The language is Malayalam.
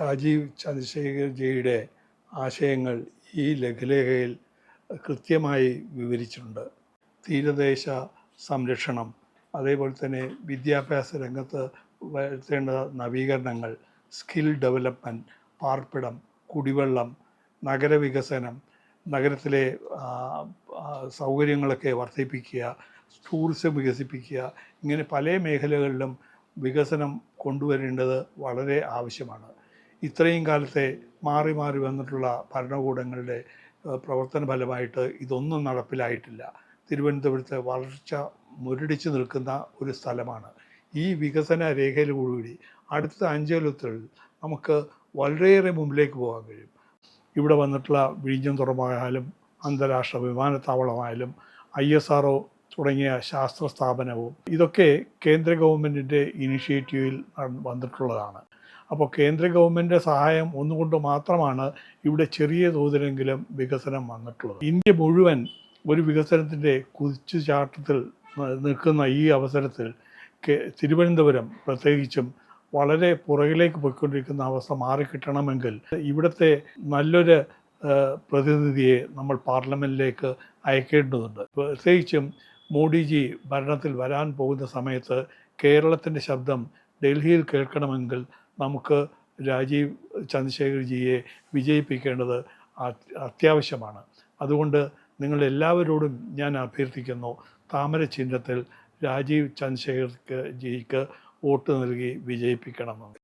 രാജീവ് ചന്ദ്രശേഖർ ജിയുടെ ആശയങ്ങൾ ഈ ലഘുലേഖയിൽ കൃത്യമായി വിവരിച്ചിട്ടുണ്ട്. തീരദേശ സംരക്ഷണം, അതേപോലെ തന്നെ വിദ്യാഭ്യാസ രംഗത്ത് വരുത്തേണ്ട നവീകരണങ്ങൾ, സ്കിൽ ഡെവലപ്മെൻറ്റ്, പാർപ്പിടം, കുടിവെള്ളം, നഗരവികസനം, നഗരത്തിലെ സൗകര്യങ്ങളൊക്കെ വർദ്ധിപ്പിക്കുക, ടൂറിസം വികസിപ്പിക്കുക, ഇങ്ങനെ പല മേഖലകളിലും വികസനം കൊണ്ടുവരേണ്ടത് വളരെ ആവശ്യമാണ്. ഇത്രയും കാലത്തെ മാറി മാറി വന്നിട്ടുള്ള ഭരണകൂടങ്ങളുടെ പ്രവർത്തന ഫലമായിട്ട് ഇതൊന്നും നടപ്പിലായിട്ടില്ല. തിരുവനന്തപുരത്ത് വളർച്ച മുരടിച്ചു നിൽക്കുന്ന ഒരു സ്ഥലമാണ്. ഈ വികസന രേഖയിലൂടി അടുത്ത 5 കൊല്ലത്തിൽ നമുക്ക് വളരെയേറെ മുമ്പിലേക്ക് പോകാൻ കഴിയും. ഇവിടെ വന്നിട്ടുള്ള വിഴിഞ്ഞം തുറമുഖമായാലും അന്താരാഷ്ട്ര വിമാനത്താവളമായാലും ISRO തുടങ്ങിയ ശാസ്ത്ര സ്ഥാപനവും ഇതൊക്കെ കേന്ദ്ര ഗവൺമെൻറ്റിൻ്റെ ഇനിഷ്യേറ്റീവിൽ വന്നിട്ടുള്ളതാണ്. അപ്പോൾ കേന്ദ്ര ഗവൺമെൻറ് സഹായം ഒന്നുകൊണ്ട് മാത്രമാണ് ഇവിടെ ചെറിയ തോതിലെങ്കിലും വികസനം വന്നിട്ടുള്ളത്. ഇന്ത്യ മുഴുവൻ ഒരു വികസനത്തിൻ്റെ കുതിച്ചുചാട്ടത്തിൽ നിൽക്കുന്ന ഈ അവസരത്തിൽ തിരുവനന്തപുരം പ്രത്യേകിച്ചും വളരെ പുറകിലേക്ക് പോയിക്കൊണ്ടിരിക്കുന്ന അവസ്ഥ മാറിക്കിട്ടണമെങ്കിൽ ഇവിടുത്തെ നല്ലൊരു പ്രതിനിധിയെ നമ്മൾ പാർലമെൻറ്റിലേക്ക് അയക്കേണ്ടതുണ്ട്. പ്രത്യേകിച്ചും മോഡിജി ഭരണത്തിൽ വരാൻ പോകുന്ന സമയത്ത് കേരളത്തിൻ്റെ ശബ്ദം ഡൽഹിയിൽ കേൾക്കണമെങ്കിൽ നമുക്ക് രാജീവ് ചന്ദ്രശേഖർ ജിയെ വിജയിപ്പിക്കേണ്ടത് അത്യാവശ്യമാണ്. അതുകൊണ്ട് നിങ്ങളെല്ലാവരോടും ഞാൻ അഭ്യർത്ഥിക്കുന്നു, താമര ചിഹ്നത്തിൽ രാജീവ് ചന്ദ്രശേഖർ ജിക്ക് വോട്ട് നൽകി വിജയിപ്പിക്കണമെന്ന്.